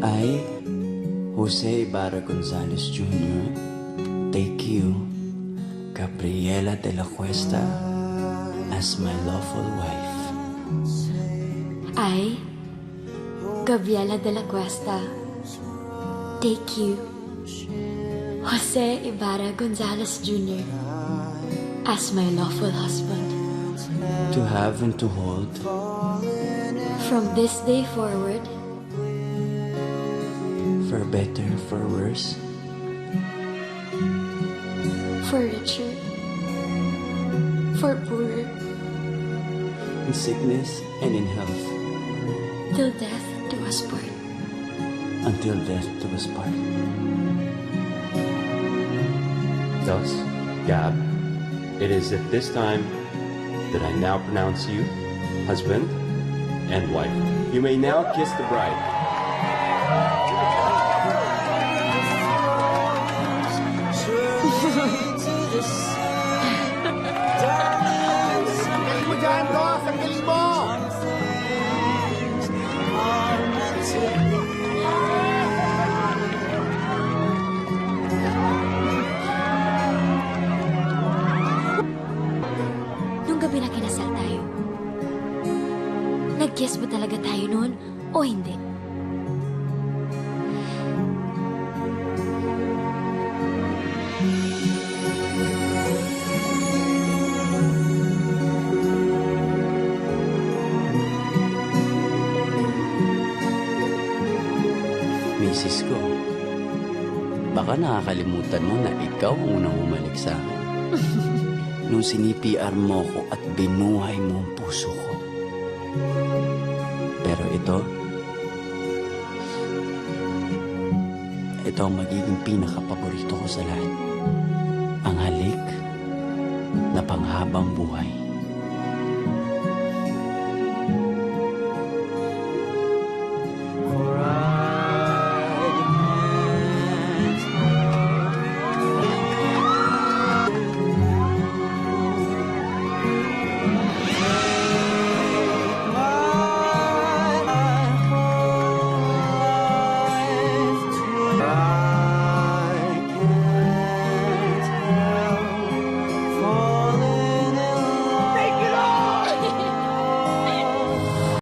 I, Jose Ibarra Gonzalez Jr., take you, Gabriela de la Cuesta, as my lawful wife. I, Gabriela de la Cuesta, take you, Jose Ibarra Gonzalez Jr., as my lawful husband. To have and to hold, From this day forward, for better, for worse, for richer, for poorer, in sickness and in health, till death do us part. until death do us part. Thus, Gab, it is at this time that I now pronounce you husband and wife. You may now kiss the bride. Sanggalin mo dyan, boss! Sanggalin mo! Nung gabi na kinasal tayo, nag-kiss ba talaga tayo noon o hindi? Misis ko, baka nakakalimutan mo na ikaw ang unang umalik sa akin. Nung sinipiar mo ko at binuhay mo ang puso ko. Pero ito ang magiging pinakapaborito ko sa lahat. Ang halik na panghabang buhay.